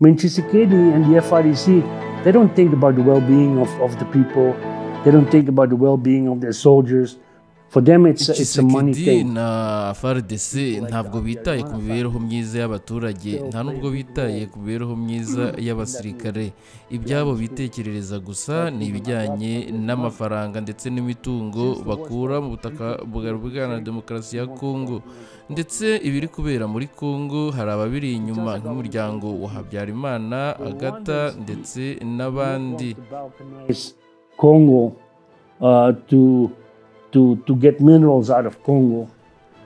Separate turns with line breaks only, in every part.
mean, Tshisekedi and the FRDC, they don't think about the well-being of the people. They don't think about the well-being of their soldiers. For them, it's a money
Tshisekedi
thing.
na FARDC ntabwo bitaye ku mibereho myiza y'abaturage, nta nubwo bitaye ku mibereho myiza y'abasirikare. Ibyabo bitekerereza gusa ni ibijyanye n'amafaranga ndetse n'imitungo bakura mu butaka bwa Repubulika na Demokarasi ya Kongo. Ndetse ibiri kubera muri Kongo hari ababiri inyuma nk'umuryango wa Habyarimana, Agata ndetse n'abandi.
Congo to get minerals out of Congo.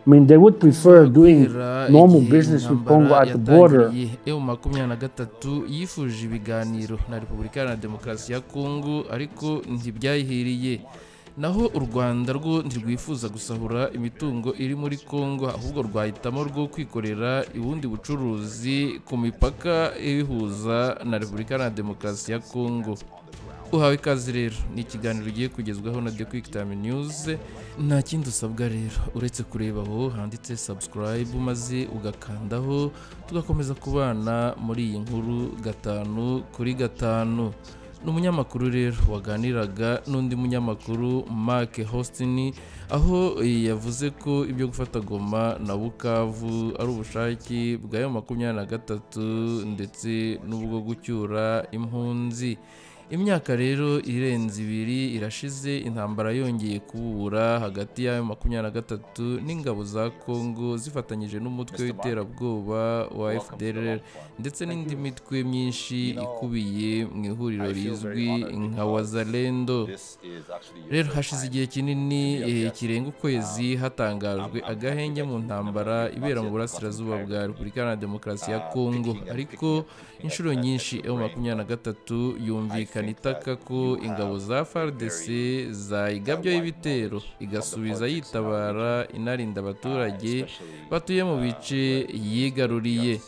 I mean, they would prefer doing normal business with Congo at the border.
M23 yifuje ibiganiro na Repubulika na Demokarasi ya Kongo ariko ntibyayihiriye. Naho u Rwanda rwo ntirwifuza gusahura imitungo iri muri Kongo, ahubwo rwahitamo rwo kwikorera ubundi bucuruzi ku mipaka ibihuza na Repubulika na Demokarasi ya Kongo. Uhawe ikaze rero, ni ikiganiro ugiye kugezwaho na The Quick Time News. Nta kindi usabwa rero uretse kureba aho handitse subscribe maze ugakandaho, tugakomeza kubana muri iyi nkuru 5 kuri 5. N'umunyamakuru rero waganiraga n'undi munyamakuru Mark Hostin, aho yavuze ko ibyo gufata Goma na Bukavu ari ubushake bwa M23 ndetse n'ubwo gucyura impunzi. Imyaka rero irenze 2 irashize intambara yongeye kubura hagati ya M23 n'ingabo za Kongo zifatanyije n'umutwe w'iterabwoba wa FDLR ndetse n'indi mitwe myinshi ikubiye mu ihuriro rizwi nka Wazalendo. Rero hashize igihe kinini kirenga ukwezi hatangajwe agahenge mu ntambara ibera mu burasirazuba bwa Repubulika na Demokarasi ya Kongo, ariko inshuro nyinshi M23 yumvikana itaka ko ingabo za FARDC zayigabyeho ibitero igasubiza yitabara inarinda abaturage batuye mu bice yigaruriye.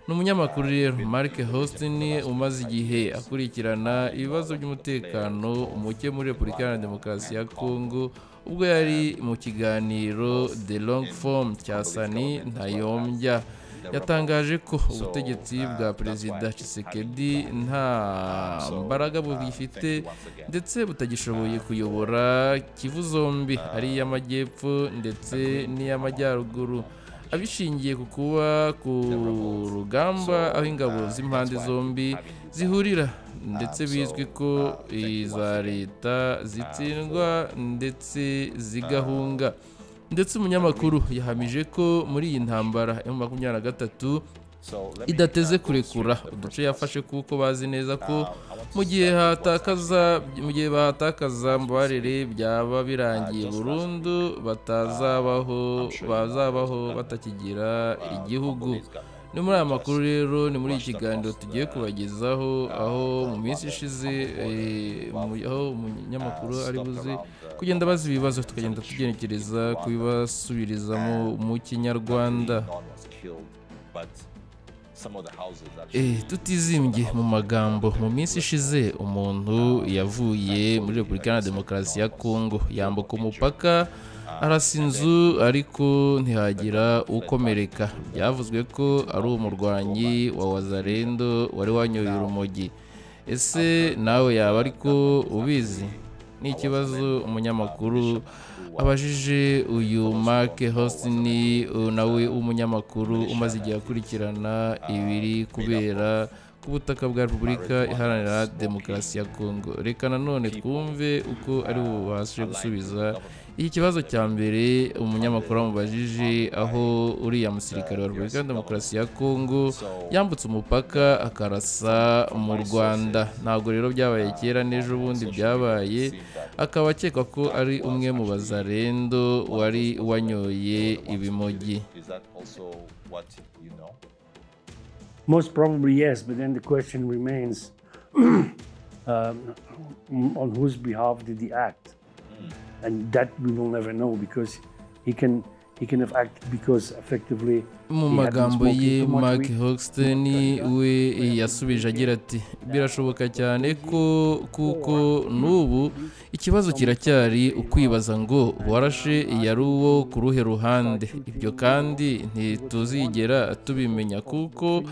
N'umunyamakuru rero Mark Hostin umaze igihe akurikirana ibibazo by'umutekano muke muri Repubulika na Demokarasi ya Kongo, ubwo yari mu kiganiro The Long Form cya Sani Ntayombya, yatangaje ko ubutegetsi bwa Perezida Tshisekedi nta mbaraga bugifite ndetse butagishoboye kuyobora Kivu zombi, ari iy'amajyepfo ndetse n'iy'amajyaruguru, abishingiye ku kuba ku rugamba aho ingabo z'impande zombi zihurira ndetse bizwi ko iza leta zitsindwa ndetse zigahunga. Ndetse umunyamakuru yahamije ko muri iyi ntambara M23 idateze kurekura uduce yafashe kuko bazi neza ko mu gihe bahatakaza mbarere byaba birangiye burundu, bazabaho batakigira igihugu. Ni muri aya makuru rero, ni muri iki kiganiro tugiye kubagezaho, aho mu minsi ishize aho umunyamakuru ari buze kugenda bazi ibibazo tukagenda tugenekereza kubibasubirizamo mu Kinyarwanda. Tutizimbye mu magambo, mu minsi ishize umuntu yavuye muri Repubulika na Demokarasi ya Kongo yambuka umupaka arasa inzu ariko ntihagira ukomereka. Byavuzwe ko ari umurwanyi wa Wazalendo wari wanyoye urumogi. Ese nawe yaba ariko ubizi? Ni ikibazo umunyamakuru abajije uyu Mark Hostin, nawe umunyamakuru umaze igihe akurikirana ibiri kubera ku butaka bwa Repubulika Iharanira Demokarasi ya Kongo. Reka nanone twumve uko ari bubashe gusubiza iki kibazo cya mbere umunyamakuru amubajije, aho uriya musirikare wa Repubulika ya Demokarasi ya Kongo yambutse umupaka akarasa mu Rwanda. Ntabwo rero byabaye kera, n'ejo bundi byabaye, akaba akekwa ko ari umwe mu Bazalendo wari wanyoye ibimogi.
Most probably yes, but then the question remains on whose behalf did he act? And that we will never know, because he can have acted because effectively
mu magambo ye Mark Hostin we yasubije agira ati birashoboka cyane ko kuko n'ubu ikibazo kiracyari ukwibaza ngo warashe yari uwo ku ruhe ruhande. Ibyo kandi ntituzigera tubimenya kuko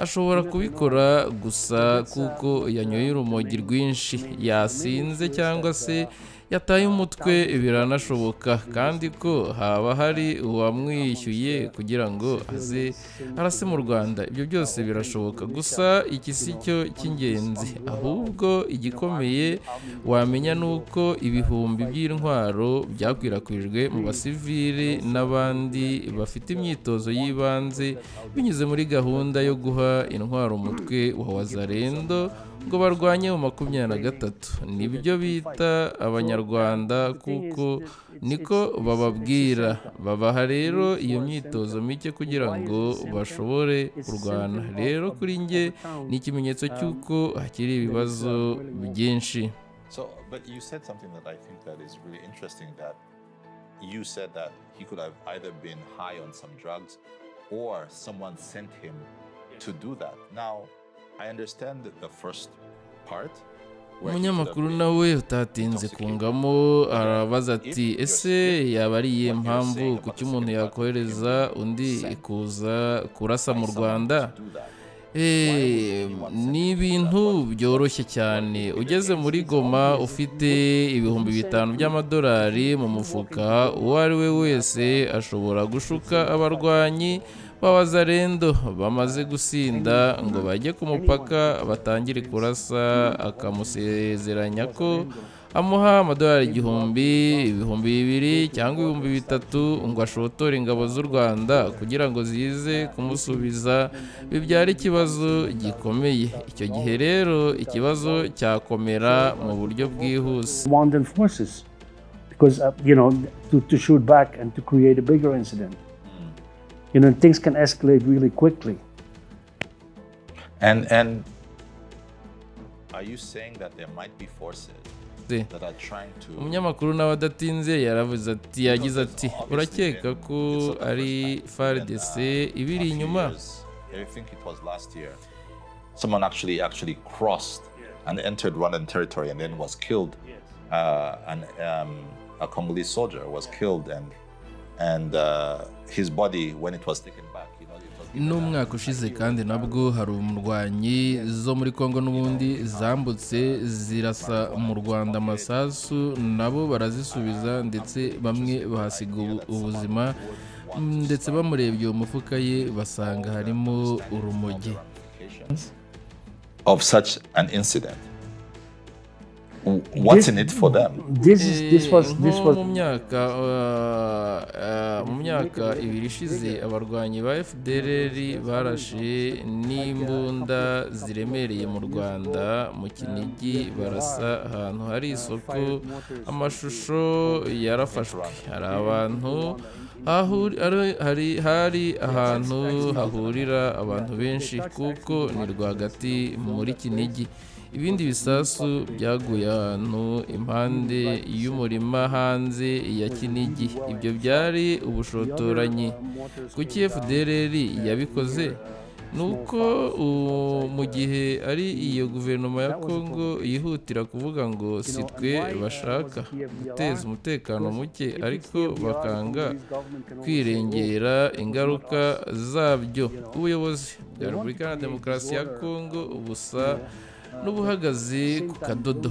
ashobora kubikora gusa kuko yanyoye urumogi rwinshi, yasinze cyangwa se yataye umutwe. Biranashoboka kandi ko haba hari uwamwishyuye kugira ngo aze arase mu Rwanda. Ibyo byose birashoboka, gusa iki si cyo cy'ingenzi, ahubwo igikomeye wamenya nuko ibihumbi by'intwaro byakwirakwijwe mu basivili n'abandi bafite imyitozo y'ibanze binyuze muri gahunda yo guha intwaro umutwe wa Wazalendo ngo barwanye mu 23. Nibyo bita Abanyarwanda kuko niko bababwira. Babaha rero iyo myitozo mike kugira ngo bashobore kurwana. Rero kuri nge ni ikimenyetso cy'uko hakiri ibibazo byinshi.
So, but you said something that I think that is really interesting, that you said that he could have either been high on some drugs or someone sent him to do that. Now, I understand the first part.
Umunyamakuru nawe utatinze kungamo arabaza ati ese yaba ari iyihe mpamvu kuki umuntu yakohereza undi kuza kurasa mu Rwanda? Ni ibintu byoroshye cyane. Ugeze muri Goma ufite ibihumbi 5 by'amadolari mu mufuka, uwo ari we wese ashobora gushuka abarwanyi b'Abazalendo bamaze gusinda ngo bajye ku mupaka batangire kurasa, akamusezeranya ko amuha amadolari 1,000, 2,000 cyangwa 3,000 ngo ashotore ingabo z'u Rwanda kugira ngo zize kumusubiza, bibyara ikibazo gikomeye. Icyo gihe rero ikibazo cyakomera mu buryo bwihuse.
Rwandan forces, because to shoot back and to create a bigger incident. Things can escalate really quickly.
And are you saying that there might be forces that are trying to...
Umunyamakuru nawe adatinze yagize ati urakeka ko ari FARDC ibiri inyuma?
I think it was last year. Someone actually crossed and entered Rwandan territory and then was killed. A Congolese soldier was killed and his body, when it was taken back,
n'umwaka ushize kandi nabwo hari umurwanyi zo muri Kongo n'ubundi zambutse zirasa mu Rwanda amasasu, nabo barazisubiza ndetse bamwe bahasiga ubuzima, ndetse bamurebye uwo mufuka ye basanga harimo urumogi.
Of such an incident, what's in it for them?
This was
mu myaka 2 ishize abarwanyi ba FDLR barashe n'imbunda ziremereye mu Rwanda mu Kinigi, barasa ahantu hari isoko. Amashusho yarafashwe, hari abantu hari ahantu hahurira abantu benshi kuko ni rwagati muri Kinigi. Ibindi bisasu byaguye ahantu impande y'umurima hanze ya Kinigi. Ibyo byari ubushotoranyi. Kuki FDLR yabikoze? Nuko mu gihe ari iyo guverinoma ya Kongo yihutira kuvuga ngo si twe bashaka guteza umutekano muke, ariko bakanga kwirengera ingaruka zabyo. Ubuyobozi bwa Repubulika ya Demokarasi ya Kongo busa n'ubuhagaze ku kadodo.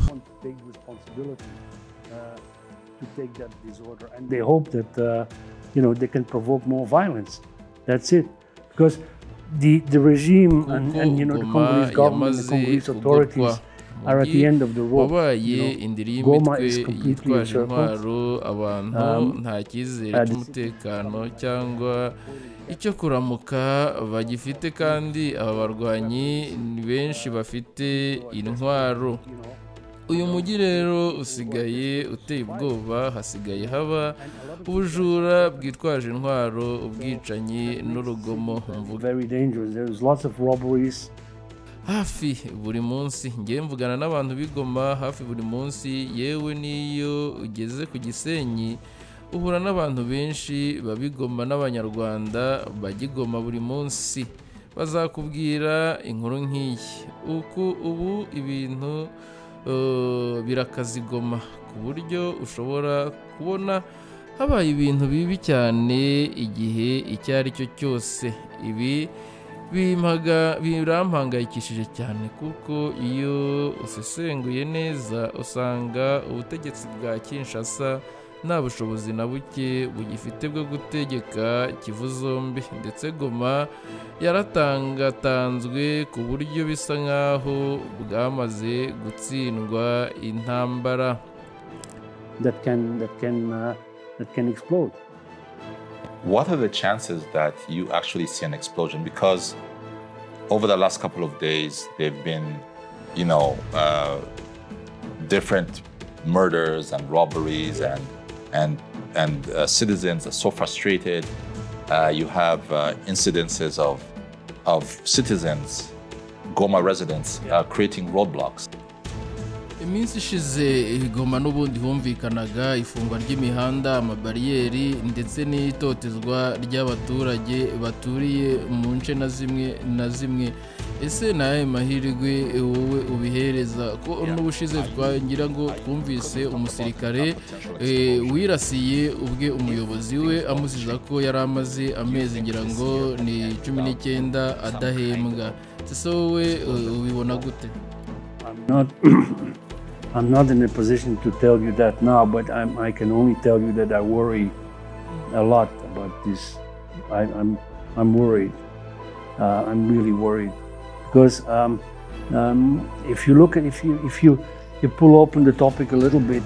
They hope that they can provoke more violence. That's it. Because the regime and the Congolese government, the Congolese authorities are at the end of the road. Goma is completely encircled.
Abantu nta cyizere cy'umutekano cyangwa icyo kuramuka bagifite, kandi aba barwanyi ni benshi bafite intwaro. Uyu mujyi rero usigaye uteye ubwoba, hasigaye haba ubujura bwitwaje intwaro, ubwicanyi n'urugomo.
Very dangerous. There is lots of robberies.
Hafi buri munsi ngiye mvugana n'abantu b'Igoma, hafi buri munsi, yewe niyo ugeze ku Gisenyi uhura n'abantu benshi babigoma n'Abanyarwanda bagigoma buri munsi. bazakubwira inkuru nk'iyi. Ubu ibintu birakazigoma ku buryo ushobora kubona habaye ibintu bibi cyane igihe icyo ari cyo cyose. Ibi birampangayikishije cyane kuko iyo usesenguye neza usanga ubutegetsi bwa Kinshasa nta bushobozi na buke bugifite bwo gutegeka Kivu zombi, ndetse Goma yaratangatanzwe ku buryo bisa nkaho bwamaze gutsindwa intambara
that can explode.
What are the chances that you actually see an explosion? Because over the last couple of days, there've been, different murders and robberies, and citizens are so frustrated. You have incidences of citizens, Goma residents, creating roadblocks.
Iminsi ishize Goma n'ubundi humvikanaga ifungwa ry'imihanda, amabariyeri ndetse n'itotezwa ry'abaturage baturiye mu nce na zimwe. Ese naye mahirwe wowe ubihereza ko n'ubushize twagira ngo twumvise umusirikare wirasiye ubwe umuyobozi we amuziza ko yari amaze amezi ngira ngo ni 19 adahembwa. Ese wowe ubibona gute?
I'm not in a position to tell you that now, but I can only tell you that I worry a lot about this. I'm worried. I'm really worried because if you look at if you pull open the topic a little bit,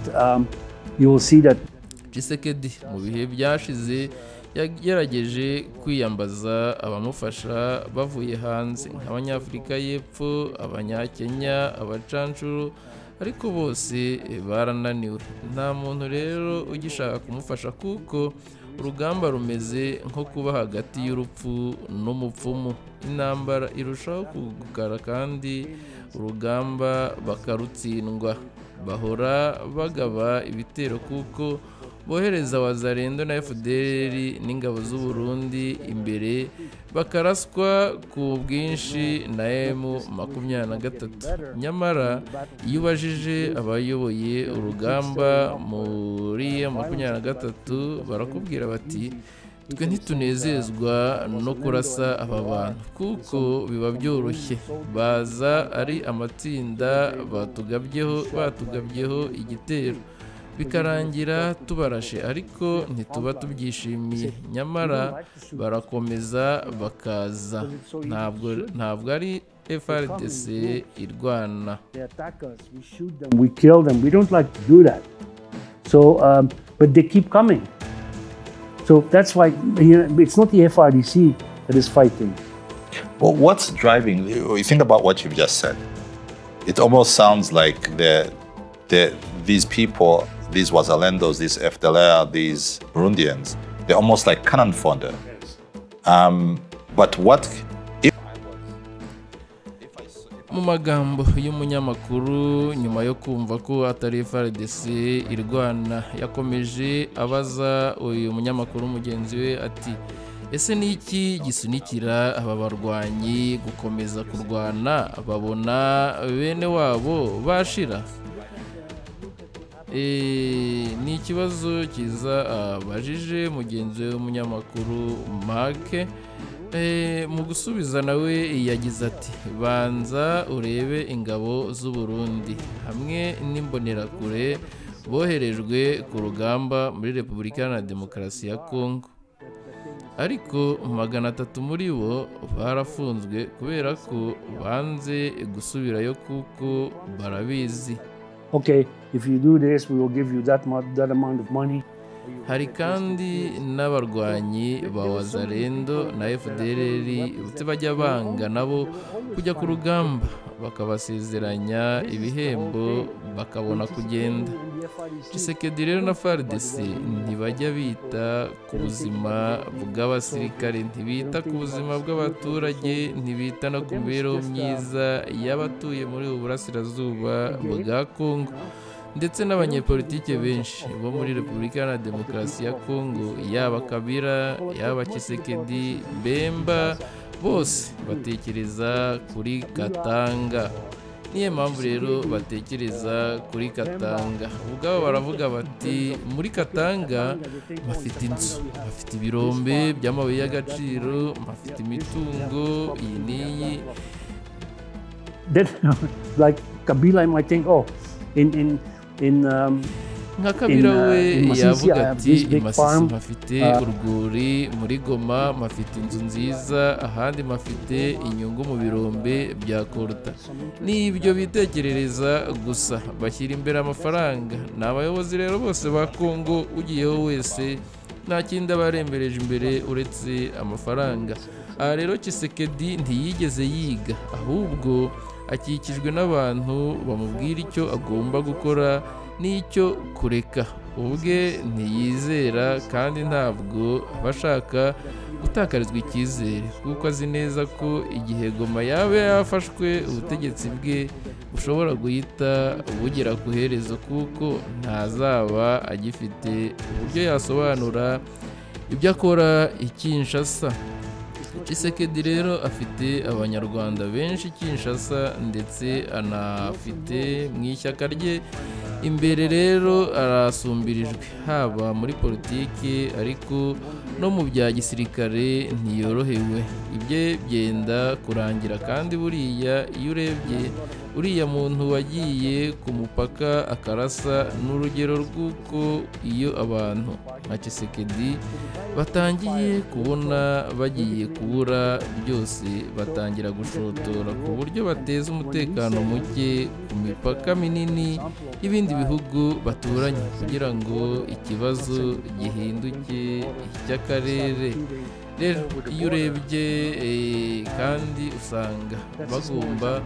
you will see that
Tshisekedi mu bihe byashize yagerageje kwiyambaza abamufasha bavuye hanze nk'Abanyafurika y'Epfo, Abanyakenya, Abacanshuro, ariko bose barananiwe. Nta muntu rero ugishaka kumufasha kuko urugamba rumeze nko kuba hagati y'urupfu n'umupfumu. Intambara irushaho kugukara kandi urugamba bakarutsindwa. Bahora bagaba ibitero kuko bohereza Wazalendo na FDLR n'ingabo z'u Burundi imbere bakaraswa ku bwinshi na M23. Nyamara iyo ubajije abayoboye urugamba muri M23 barakubwira bati twe ntitunezezwa no kurasa aba bantu kuko biba byoroshye, baza ari amatsinda batugabyeho igitero bikarangira tubarashe ariko ntituba tubyishimiye. Nyamara barakomeza bakaza, ntabwo ari FRDC irwana.
We kill them. We don't like to do that. So, but they keep coming. So that's why it's not the FRDC that is fighting.
Well, what's driving? You think about what you've just said. It almost sounds like these people, these Wazalendos, these FDLR, these Burundians, they're almost like cannon fodder. But what if
mu magambo y'umunyamakuru nyuma yo kumva ko atari FARDC irwana, yakomeje abaza uyu munyamakuru mugenzi we ati ese ni iki gisunikira aba barwanyi gukomeza kurwana babona bene wabo bashira? Ni ikibazo kiza abajije mugenzi we w'umunyamakuru Mark. Mu gusubiza nawe yagize ati banza urebe ingabo z'u Burundi hamwe n'imbonerakure boherejwe ku rugamba muri Repubulika Iharanira Demokarasi ya Kongo, ariko 300 muri bo barafunzwe kubera ko banze gusubirayo kuko barabizi.
Okay, if you do this, we will give you that amount of money.
Hari kandi n'abarwanyi ba Wazalendo na FDLR bajya banga nabo kujya ku rugamba, bakabasezeranya ibihembo bakabona kugenda. Tshisekedi rero na FARDC ntibajya bita ku buzima bw'abasirikare, ntibita ku buzima bw'abaturage, ntibita no ku mibereho myiza y'abatuye muri Uburasirazuba bwa Kongo. Ndetse n'abanyepolitike benshi bo muri Repubulika Iharanira Demokarasi ya Kongo, yaba Kabila, yaba Tshisekedi, Bemba, bose batekereza kuri Katanga. Niyo mpamvu rero batekereza kuri Katanga. Ubwabo baravuga bati muri Katanga bafite inzu, bafite ibirombe by'amabuye y'agaciro, bafite imitungo iyi n'iyi.
Then, like Kabila, I might think, oh, in
nka Kabila we yavuga ati
big
Masisi
farm,
mafite urwuri, muri Goma mafite inzu nziza, ahandi mafite inyungu mu birombe bya Koruta. N'ibyo bitekerereza gusa, bashyira imbere amafaranga. Ni abayobozi rero bose ba Kongo, ugiyeho wese nta kindi abarembereje imbere uretse amafaranga. Aha rero Tshisekedi ntiyigeze yiga, ahubwo akikijwe n'abantu bamubwira icyo agomba gukora n'icyo kureka. Ubwe ntiyizera kandi ntabwo aba ashaka gutakarizwa icyizere, kuko azi neza ko igihe Goma yaba yafashwe ubutegetsi bwe bushobora guhita bugera ku iherezo, kuko ntazaba agifite uburyo yasobanura ibyo akora i Kinshasa. Tshisekedi rero afite abanyarwanda benshi Kinshasa, ndetse anafite mu ishyaka rye imbere rero arasumbirijwe, haba muri politiki ariko no mu bya gisirikare ntiyorohewe. Ibye byenda kurangira, kandi buriya iyo urebye uriya muntu wagiye ku mupaka akarasa n'urugero rw'uko iyo abantu nka Tshisekedi batangiye kubona bagiye kubura byose, batangira gushotora ku buryo bateza umutekano muke ku mipaka minini y'ibindi bihugu baturanye, kugira ngo ikibazo gihinduke icy'akarere. Rero iyo urebye kandi usanga bagomba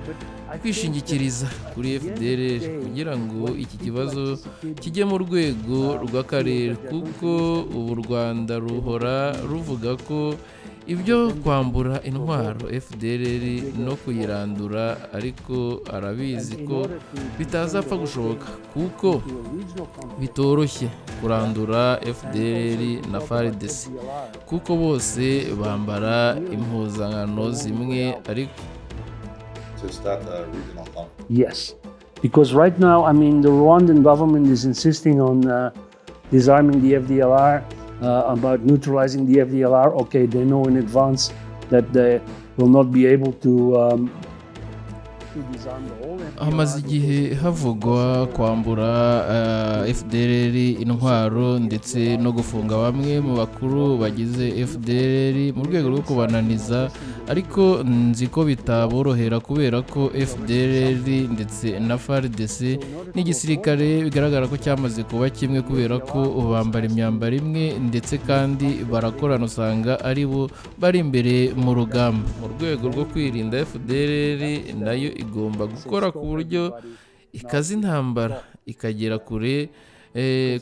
kwishingikiriza kuri FDLR kugira ngo iki kibazo kijye mu rwego rw'akarere, kuko ubu u Rwanda ruhora ruvuga ko ibyo kwambura intwaro FDLR no kuyirandura, ariko arabizi ko bitazapfa gushoboka, kuko bitoroshye kurandura FDLR na FARDC, kuko bose bambara impuzankano zimwe. Ariko
to start a regional conflict?
yes, because right now, I mean, the Rwandan government is insisting on disarming the FDLR, about neutralizing the FDLR. Okay, they know in advance that they will not be able to disarm the whole FDLR.
hamaze igihe havugwa kwambura FDLR intwaro, ndetse no gufunga bamwe mu bakuru bagize FDLR mu rwego rwo kubananiza, ariko nzi ko bitaborohera kubera ko FDLR ndetse na FARDC n'igisirikare bigaragara ko cyamaze kuba kimwe, kubera ko bambara imyambaro imwe, ndetse kandi barakorana, usanga ari bo bari imbere mu rugamba. Mu rwego rwo kwirinda, FDLR nayo igomba gukora ku buryo ikaza intambara ikagera kure,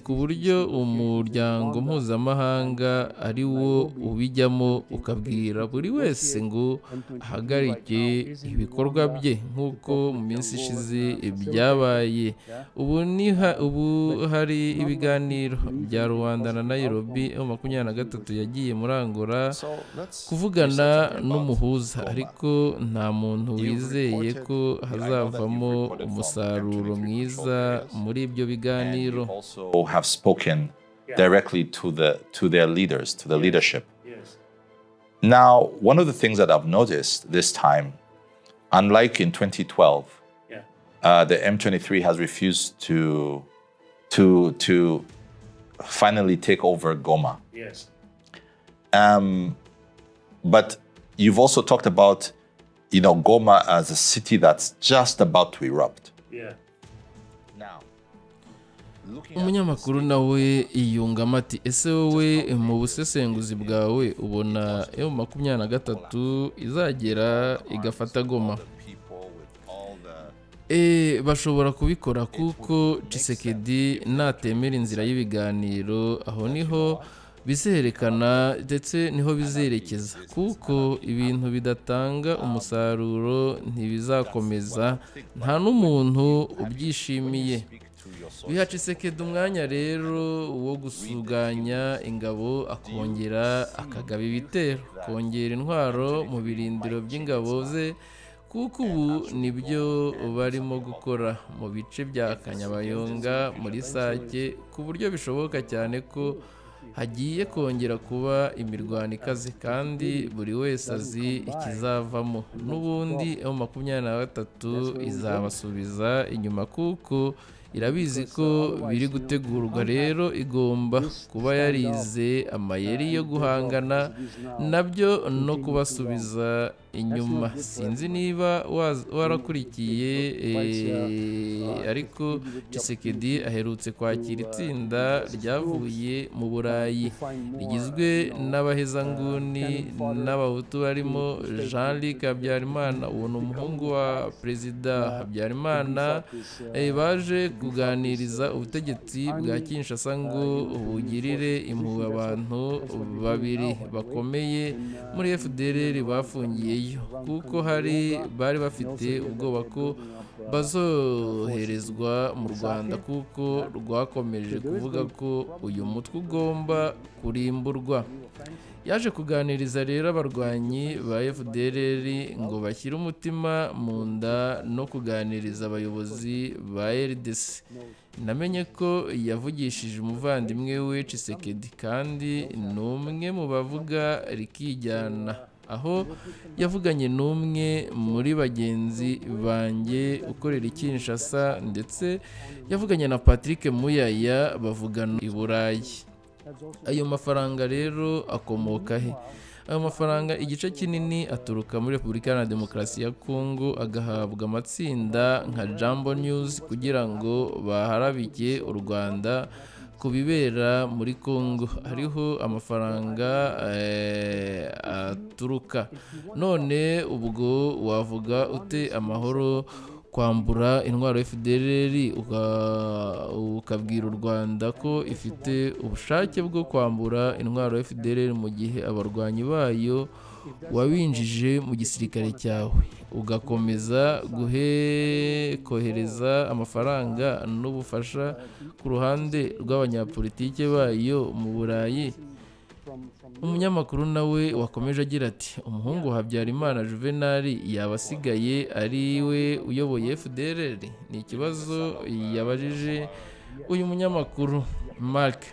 ku buryo umuryango mpuzamahanga ari wo ubijyamo, ukabwira buri wese ngo ahagarike ibikorwa bye, nk'uko mu minsi ishize byabaye. Ubu hari ibiganiro bya Rwanda na Nairobi, 23 yagiye muri Angola kuvugana n'umuhuza, ariko nta muntu wizeye ko hazavamo umusaruro mwiza muri ibyo biganiro.
Also have spoken directly to their leaders, to the leadership. Now, one of the things that I've noticed this time, unlike in 2012, the M23 has refused to finally take over Goma.
Yes.
But you've also talked about, Goma as a city that's just about to erupt.
Yeah.
Now,
umunyamakuru nawe yiyungamo ati, ese wowe mu busesenguzi bwawe ubona M23 izagera igafata Goma? Bashobora kubikora, kuko Tshisekedi natemera inzira y'ibiganiro, aho niho bizerekana ndetse niho bizerekeza, kuko ibintu bidatanga umusaruro ntibizakomeza, nta n'umuntu ubyishimiye. biha Tshisekedi umwanya rero wo gusuganya ingabo, akongera akagaba ibitero, kongera intwaro mu birindiro by'ingabo ze, kuko ubu nibyo barimo gukora mu bice bya Kanyabayonga muri Sake, ku buryo bishoboka cyane ko hagiye kongera kuba imirwano ikaze, kandi buri wese azi ikizavamo. N'ubundi M23 izabasubiza inyuma kuko irabizi ko biri gutegurwa, rero igomba kuba yarize amayeri yo guhangana nabyo no kubasubiza inyuma. Sinzi niba warakurikiye ariko Tshisekedi aherutse kwakira itsinda ryavuye mu Burayi rigizwe n'abahezanguni n'abahutu barimo Jean-Luc Habyarimana, uwo ni umuhungu wa Perezida Habyarimana, baje kuganiriza ubutegetsi bwa Kinshasa ngo bugirire impuhwe abantu babiri bakomeye muri FDLR bafungiyeyo, kuko bari bafite ubwoba ko bazoherezwa mu Rwanda, kuko rwakomeje kuvuga ko uyu mutwe ugomba kurimburwa. Yaje kuganiriza rero abarwanyi ba FDLR ngo bashyire umutima mu nda no kuganiriza abayobozi ba RDC. Namenye ko yavugishije umuvandimwe we Tshisekedi, kandi ni umwe mu bavuga rikijyana, aho yavuganye n'umwe muri bagenzi banjye ukorera i Kinshasa, ndetse yavuganye na Patrick Muyaya bavugana i Burayi. Ayo mafaranga rero akomoka he? Ayo mafaranga igice kinini aturuka muri Repubulika Iharanira Demokarasi ya Kongo, agahabwa amatsinda nka Jambo News kugira ngo baharabike u Rwanda ku bibera muri Kongo. Hariho amafaranga aturuka. None ubwo wavuga ute amahoro kwambura intwaro FDLR ukabwira u Rwanda ko ifite ubushake bwo kwambura intwaro FDLR mu gihe abarwanyi bayo wabinjije mu gisirikare cyawe, ugakomeza kohereza amafaranga n'ubufasha ku ruhande rw'abanyapolitike bayo mu Burayi? Umunyamakuru nawe wakomeje agira ati, umuhungu wa Habyarimana Juvenal yaba asigaye ari we uyoboye FDLR? Ni ikibazo yabajije uyu munyamakuru Mark.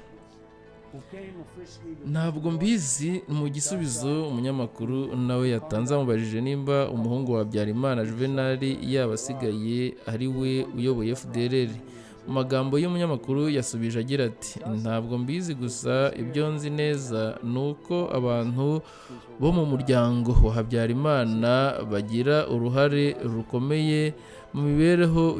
Ntabwo mbizi. Mu gisubizo umunyamakuru nawe yatanze amubajije nimba umuhungu wa Habyarimana Juvenal yaba asigaye ari we uyoboye FDLR. Mu magambo y'umunyamakuru yasubije agira ati, ntabwo mbizi, gusa ibyo nzi neza ni uko abantu bo mu muryango wa Habyarimana bagira uruhare rukomeye mu mibereho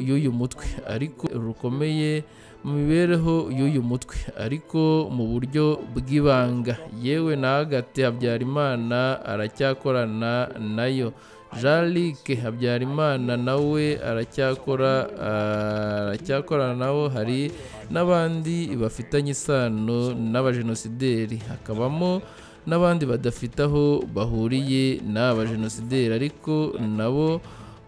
y'uyu mutwe, ariko mu buryo bw'ibanga. Yewe na Agathe Habyarimana aracyakorana nayo. Jean-Luc Habyarimana nawe aracyakorana nabo. Hari n'abandi bafitanye isano n'abajenosideri, hakabamo n'abandi badafite aho bahuriye n'abajenosideri, ariko nabo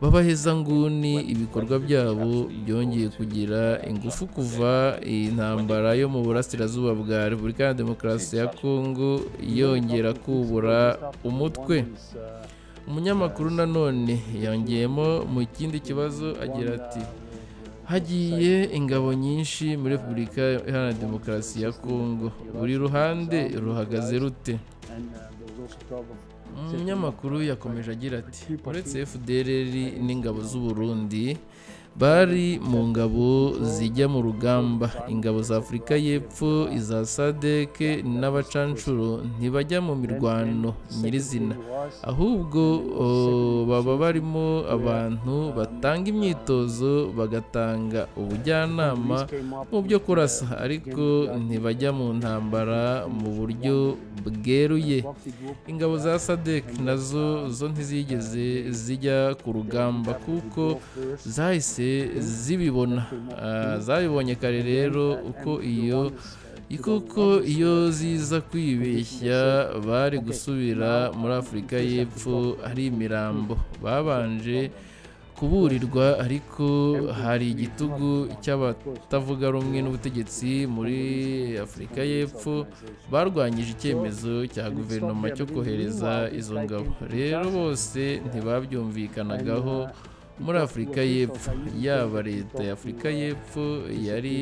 b'abahezanguni. Ibikorwa byabo byongeye kugira ingufu kuva intambara yo mu burasirazuba bwa Repubulika ya Demokarasi ya Kongo yongera kubura umutwe. Umunyamakuru nanone yongeyemo mu kindi kibazo agira ati, hagiye ingabo nyinshi muri Repubulika Iharanira Demokarasi ya Kongo, buri ruhande ruhagaze rute? Umunyamakuru yakomeje agira ati, uretse FDLR n'ingabo z'u Burundi bari mu ngabo zijya mu rugamba, ingabo za Afurika y'Epfo, iza SADC n'abacanshuro ntibajya mu mirwano nyirizina, ahubwo baba barimo abantu batanga imyitozo, bagatanga ubujyanama mu byo kurasa, ariko ntibajya mu ntambara mu buryo bweruye. Ingabo za SADC nazo ntizigeze zijya ku rugamba kuko zahise zabibonye kare rero uko iyo ziza kwibeshya bari gusubira muri Afurika y'Epfo ari imirambo. Babanje kuburirwa, ariko hari igitugu cy'abatavuga rumwe n'ubutegetsi muri Afurika y'Epfo barwanyije icyemezo cya guverinoma cyo kohereza izo ngabo. Rero bose ntibabyumvikanagaho muri Afurika y'Epfo, yaba leta ya Afurika y'Epfo yari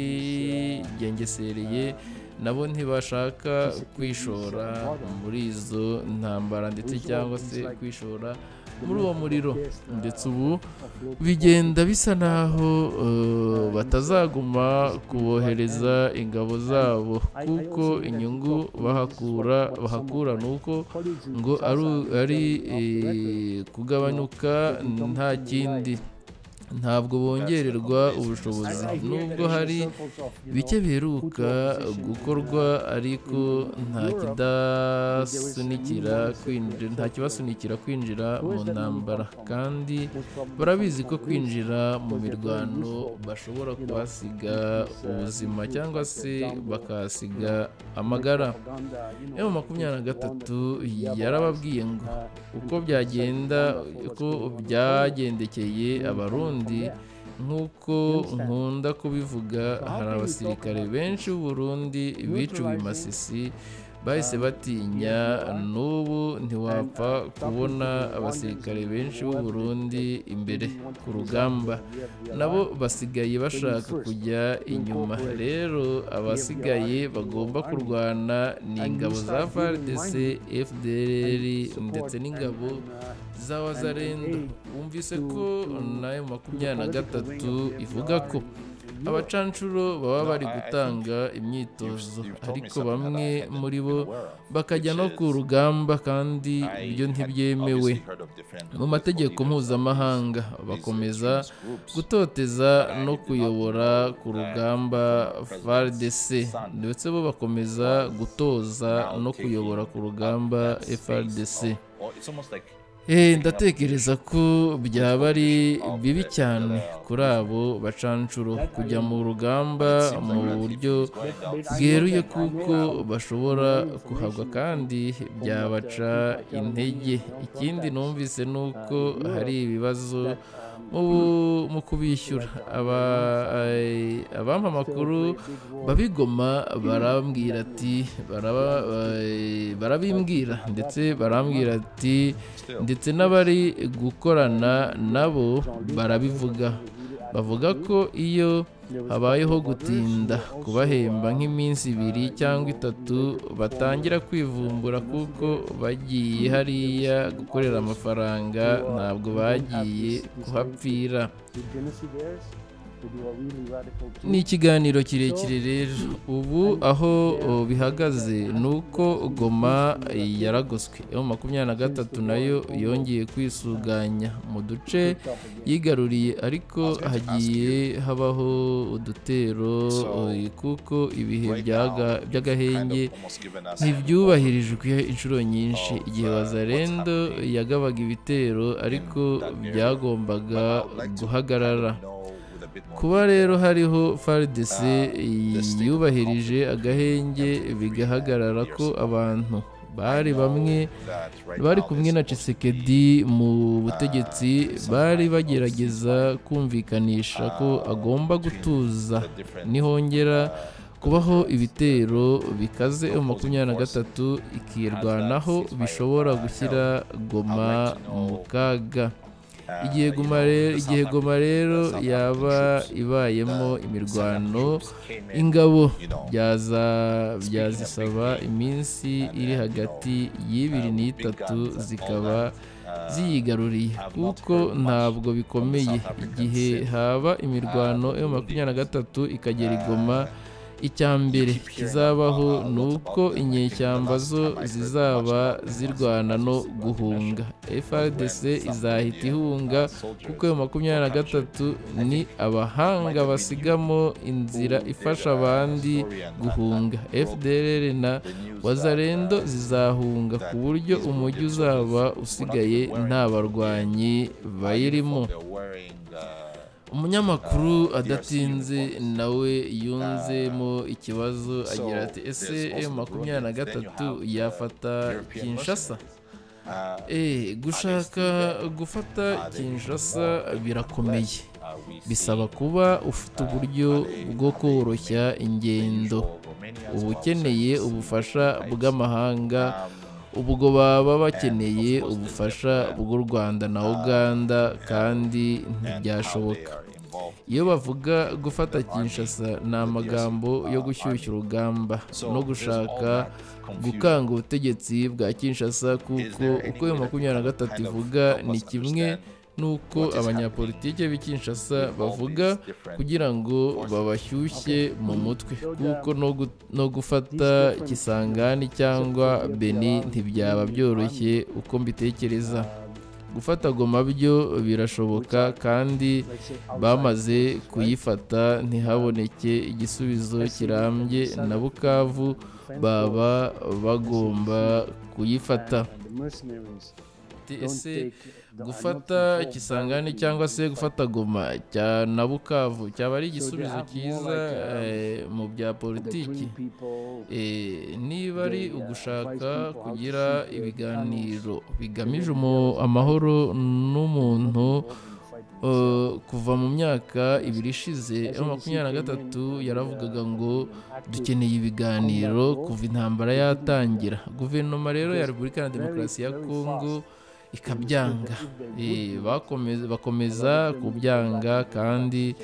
gengesereye, nabo ntibashaka kwishora muri izo ntambara ndetse cyangwa se kwishora muri uwo muriro, ndetse ubu bigenda bisa naho batazaguma kubohereza ingabo zabo, kuko inyungu bahakura nuko ngo ari kugabanuka, nta kindi. Ntabwo bongererwa ubushobozi, nubwo hari bike biheruka gukorwa, ariko nta kibasunikira kwinjira mu ntambara, kandi barabizi ko kwinjira mu mirwano bashobora kuhasiga ubuzima cyangwa se bakahasiga amagara. M23 yarababwiye ngo uko byagendekeye Abarundi, nk'uko nkunda kubivuga, hari abasirikare benshi b'u Burundi biciwe i Masisi bahise batinya. N'ubu ntiwapfa kubona abasirikare benshi b'u Burundi imbere ku rugamba, nabo basigaye bashaka kujya inyuma. Rero abasigaye bagomba kurwana ni ingabo za FARDC, FDLR ndetse n'ingabo za Wazalendo. Wumvise ko na M23 ivuga ko abacanshuro baba bari gutanga imyitozo, ariko bamwe muri bo bakajya no ku rugamba, kandi ibyo ntibyemewe mu mategeko mpuzamahanga. Bakomeza gutoteza no kuyobora ku rugamba FARDC, ndetse bo bakomeza gutoza no kuyobora ku rugamba FARDC. Ndatekereza ko byaba ari bibi cyane kuri abo bacanshuro kujya mu rugamba mu buryo bweruye, kuko bashobora kuhagwa kandi byabaca intege. Ikindi numvise nuko hari ibibazo mu kubishyura. Abampa amakuru babigoma barabimbwira ndetse barambwira ati, ndetse n'abari gukorana nabo barabivuga. Bavuga ko iyo habayeho gutinda kubahemba nk'iminsi 2 cyangwa 3, batangira kwivumbura, kuko bagiye hariya gukorera amafaranga, ntabwo bagiye kuhapfira. Ni ikiganiro kirekire rero. Ubu aho bihagaze nuko Goma yaragoswe. M23 nayo yongeye kwisuganya mu duce yigaruriye, ariko hagiye habaho udutero, kuko ibihe by'agahenge ntibyubahirijwe inshuro nyinshi. Igihe Wazalendo yagabaga ibitero, ariko byagombaga guhagarara. Kuba rero hariho FARDC yubahirije agahenge, bigahagarara ko abantu bamwe bari kumwe na Tshisekedi mu butegetsi bari bagerageza kumvikanisha ko agomba gutuza, nihongera kubaho ibitero bikaze M23 ikirwanaho, bishobora gushyira Goma mu kaga. Igihe Goma rero yaba ibayemo imirwano, ingabo byazisaba iminsi iri hagati y'2 n'3 zikaba ziyigaruriye, kuko ntabwo bikomeye. Igihe haba imirwano M23 ikagera i Goma, icyambere kizabaho nuko inyeshyamba zo zizaba zirwana no guhunga. FARDC izahita ihunga, kuko M23 ni abahanga basigamo inzira ifasha abandi guhunga. FDLR na Wazalendo zizahunga, ku buryo umujyi uzaba usigaye nta barwanyi bayirimo. Umunyamakuru adatinze nawe yunzemo ikibazo, agira ati, ese M23 yafata Kinshasa? gushaka gufata Kinshasa birakomeye, bisaba kuba ufite uburyo bwo koroshya ingendo, uba ukeneye ubufasha bw'amahanga, ubwo baba bakeneye ubufasha bw'u Rwanda na Uganda kandi ntibyashoboka. Iyo bavuga gufata Kinshasa ni amagambo yo gushyushya urugamba no gushaka gukanga ubutegetsi bwa Kinshasa, kuko uko M23 ivuga ni kimwe nuko abanyapolitike b'i Kinshasa bavuga kugira ngo babashyushye mu mutwe, kuko no gufata Kisangani cyangwa Beni ntibyaba byoroshye uko mbitekereza. Gufata Goma byo birashoboka, kandi bamaze kuyifata ntihaboneke igisubizo kirambye, na Bukavu baba bagomba kuyifata. Ese gufata Kisangani cyangwa se gufata Goma na Bukavu cyaba ari igisubizo cyiza mu bya politiki? Niba ari ugushaka kugira ibiganiro bigamije amahoro n'umuntu, kuva mu myaka 2 ishize M23 yaravugaga ngo dukeneye ibiganiro kuva intambara yatangira. Guverinoma rero ya Repubulika ya Demokarasi ya Kongo ikabyanga, bakomeza kubyanga kandi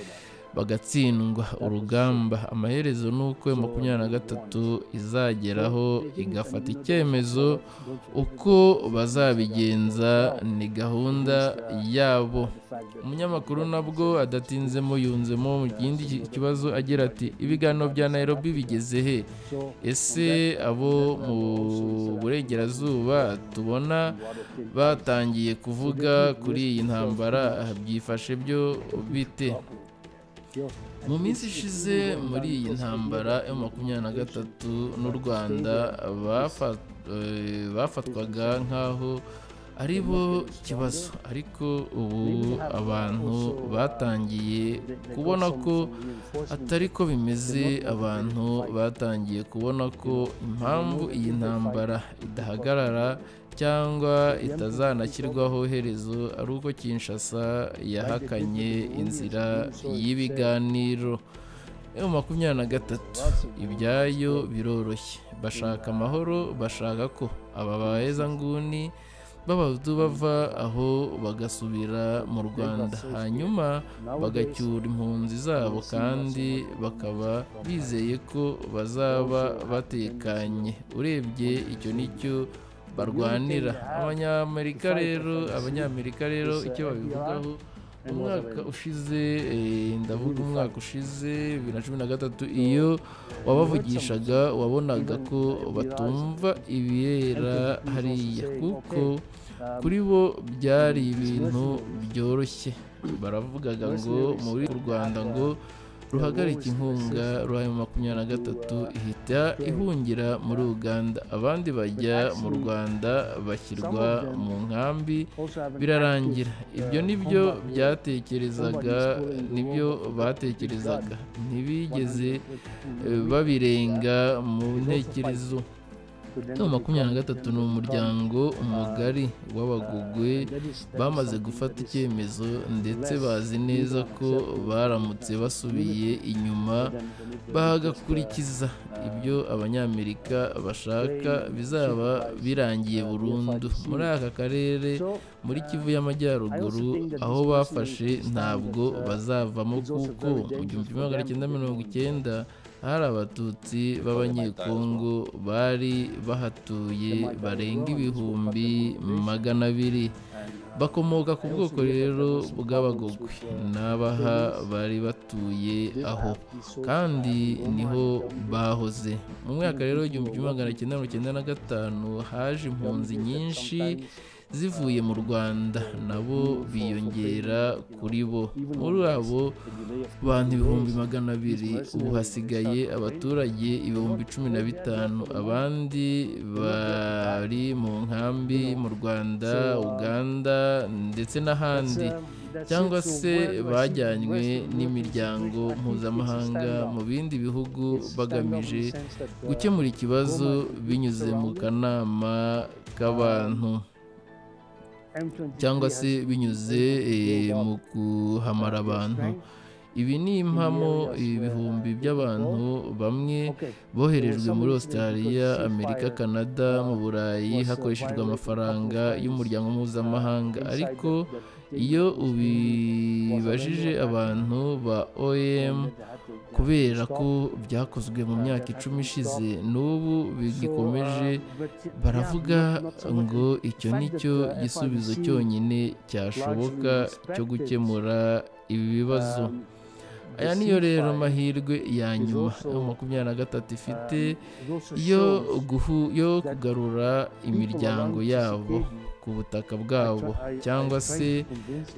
bagatsindwa urugamba. Amaherezo nuko M23 izageraho igafata icyemezo uko bazabigenza, ni gahunda yabo. Umunyamakuru nabwo adatinzemo yunzemo mu kindi kibazo agira ati ibiganiro bya Nairobi bigeze he? Ese abo mu burengerazuba tubona batangiye kuvuga kuri iyi ntambara byifashe byo bite? Mu minsi ishize muri iyi ntambara M23 n'u Rwanda bafatwaga nk'aho ari bo kibazo, ariko ubu abantu batangiye kubona ko atari ko bimeze. Abantu batangiye kubona ko impamvu iyi ntambara idahagarara cyangwa itazanashyirwaho herezo ari uko Kinshasa yahakanye inzira y'ibiganiro. M23 ibyayo biroroshye, bashaka amahoro, bashaka ko aba bahezanguni b'abahutu bava aho bagasubira mu Rwanda, hanyuma bagacyura impunzi zabo, kandi bakaba bizeye ko bazaba batekanye. Urebye icyo nicyo barwanira. Abanyamerika rero icyo babivugaho, umwaka ushize, ndavuga umwaka ushize 2013, iyo wabavugishaga wabonaga ko batumva ibibera hariya, kuko kuri bo byari ibintu byoroshye. Baravugaga ngo muri Rwanda ngo ruhagarika inkunga rwa M23 ihita ihungira muri Uganda, abandi bajya mu Rwanda bashyirwa mu nkambi birarangira. Ibyo nibyo batekerezaga, ntibigeze babirenga mu ntekerezo. M23 ni umuryango mugari w'abagogwe bamaze gufata icyemezo, ndetse bazi neza ko baramutse basubiye inyuma bagakurikiza ibyo abanyamerika bashaka bizaba birangiye burundu. Muri aka karere, muri Kivu y'Amajyaruguru aho bafashe, ntabwo bazavamo, kuko mu 1990 hari Abatutsi b'Abanyekongo bari bahatuye barenga 200,000. Bakomoka ku bwoko rero bw'Abagogwe n'Abaha bari batuye aho, kandi niho bahoze. Mu mwaka rero 1995 haje impunzi nyinshi zivuye mu Rwanda, nabo biyongera kuri bo. Muri abo bantu 200,000 ubu hasigaye abaturage 15,000. Abandi bari mu nkambi mu Rwanda, Uganda ndetse n'ahandi, cyangwa se bajyanywe n'imiryango mpuzamahanga mu bindi bihugu bagamije gukemura ikibazo binyuze mu kanama k'abantu. cyangwa se binyuze mu kuhamara abantu. Ibi ni impamo ibihumbi by'abantu bamwe boherejwe muri Australia, Amerika, Canada, mu Burayi hakoreshejwe amafaranga y'umuryango mpuzamahanga. Ariko iyo ubibajije abantu ba OIM, kubera ko byakozwe mu myaka 10 ishize n'ubu bigikomeje, baravuga ngo icyo nicyo gisubizo cyonyine cyashoboka cyo gukemura ibi bibazo. Aya niyo rero mahirwe ya nyuma ya 23 ifite yo kugarura imiryango yabo ku butaka bwabo, cyangwa se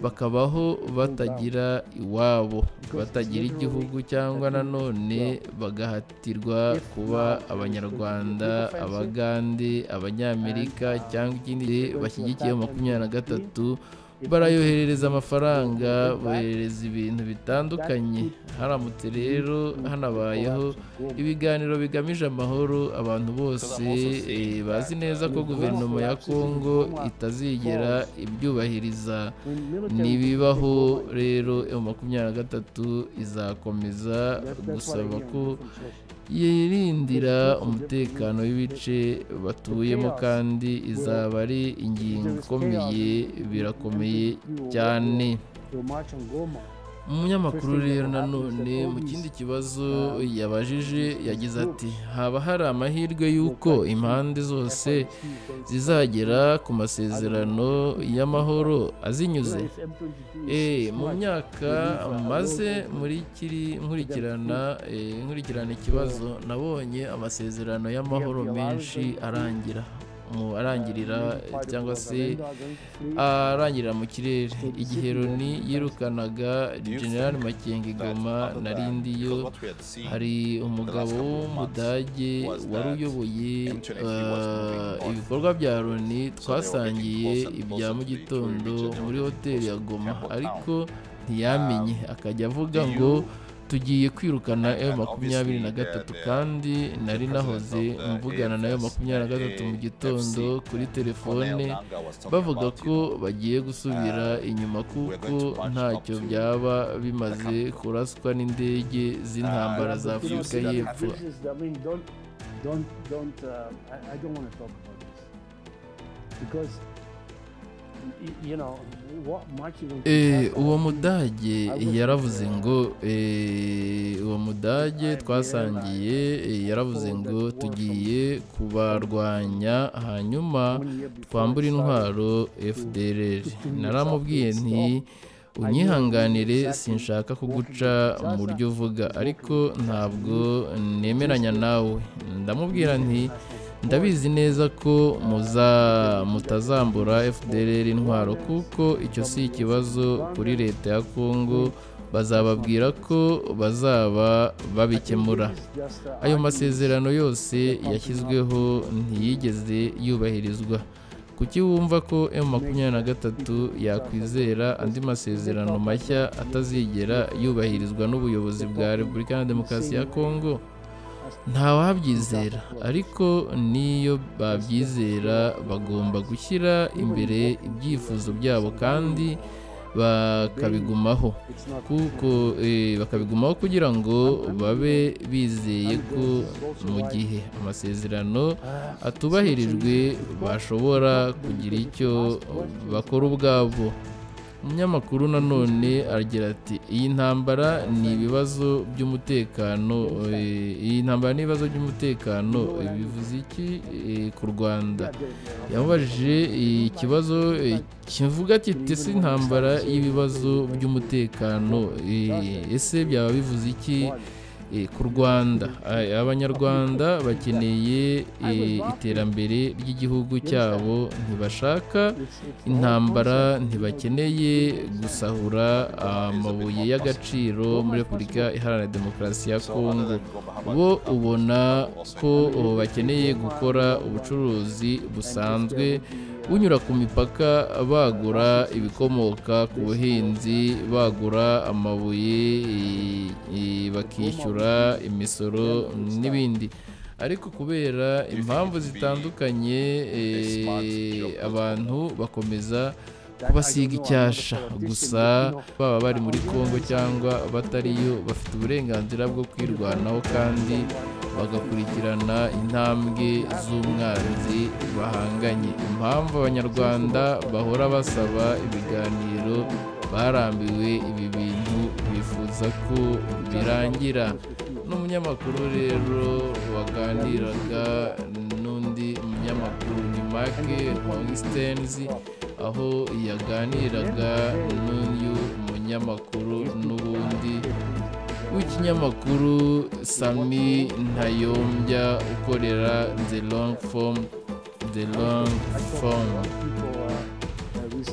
bakabaho batagira iwabo, batagira igihugu, cyangwa nanone bagahatirwa kuba Abanyarwanda, Abagande, Abanyamerika cyangwa ikindi bashyigikiye 23. Barayoherereza amafaranga, boherereza ibintu bitandukanye. Haramutse rero hanabayeho ibiganiro bigamije amahoro, abantu bose bazi neza ko guverinoma ya Kongo itazigera ibyubahiriza. Nibibaho rero M23 izakomeza gusaba ko yirindira umutekano w'ibice batuyemo, kandi izaba ari ingingo ikomeye, birakomeye cyane. Umunyamakuru rero nanone mu kindi kibazo yabajije yagize ati, haba hari amahirwe y'uko impande zose zizagera ku masezerano y'amahoro azinyuze? Mu myaka maze muri nkurikirana ikibazo, nabonye amasezerano y'amahoro menshi arangirira cyangwa se arangirira mu kirere. Igihe Loni yirukanaga General Makenga Goma narindiyo, hari umugabo w'Umudage wari uyoboye ibikorwa bya Loni, twasangiye ibya mu gitondo muri hoteli ya Goma, ariko ntiyamenye, akajya avuga ngo tugiye kwirukana M23, kandi nari nahoze mvugana na M23 mu gitondo kuri telefone, bavuga ko bagiye gusubira inyuma kuko ntacyo byaba bimaze kuraswa n'indege z'intambara za Afurika y'Epfo. Uwo Mudage yaravuze ngo uwo Mudage twasangiye yaravuze ngo tugiye kubarwanya hanyuma twambura intwaro FDLR. Naramubwiye nti unyihanganire, sinshaka kuguca mu buryo uvuga, ariko ntabwo nemeranya nawe. Ndamubwira nti ndabizi neza ko mutazambura FDLR intwaro, kuko icyo si ikibazo kuri leta ya Kongo, bazababwira ko bazaba babikemura. Ayo masezerano yose yashyizweho ntiyigeze yubahirizwa. Kuki wumva ko M23 yakwizera andi masezerano mashya atazigera yubahirizwa n'ubuyobozi bwa Repubulika ya Demokarasi ya Kongo? Ntawabyizera, ariko niyo babyizera bagomba gushyira imbere ibyifuzo byabo kandi bakabigumaho, kugira ngo babe bizeye ko mu gihe amasezerano atubahirijwe bashobora kugira icyo bakora ubwabo. Umunyamakuru nanone agira ati, iyi ntambara ni ibibazo by'umutekano, bivuze iki ku Rwanda? Yamubajije ikibazo kivuga kiti, si intambara y'ibibazo by'umutekano, ese byaba bivuze iki ku Rwanda? Abanyarwanda bakeneye iterambere ry'igihugu cyabo, ntibashaka intambara, ntibakeneye gusahura amabuye y'agaciro muri Repubulika Iharanira Demokarasi ya Kongo. Bo ubona ko bakeneye gukora ubucuruzi busanzwe bunyura ku mipaka, bagura ibikomoka ku buhinzi, bagura amabuye, bakishyura imisoro n'ibindi. ariko kubera impamvu zitandukanye abantu bakomeza kubasiga icyasha. Gusa baba bari muri Kongo cyangwa batariyo, bafite uburenganzira bwo kwirwanaho kandi bagakurikirana intambwe z'umwanzi bahanganye. Impamvu abanyarwanda bahora basaba ibiganiro, barambiwe ibi bintu, bifuza ko birangira. N'umunyamakuru rero waganiraga n'undi munyamakuru ni Mark Hongstens, aho yaganiraga n'uyu munyamakuru n'ubundi w'ikinyamakuru Sami Ntayombya ukorera The Long Form.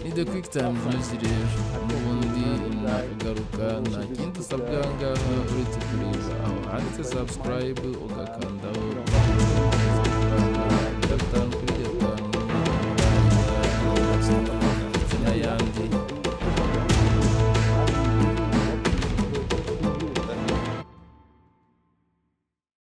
Ni The Quick Time News rero, n'ubundi nagaruka nta kindi usabwa ngaha uretse kureba aho handitse subscribe ugakandaho.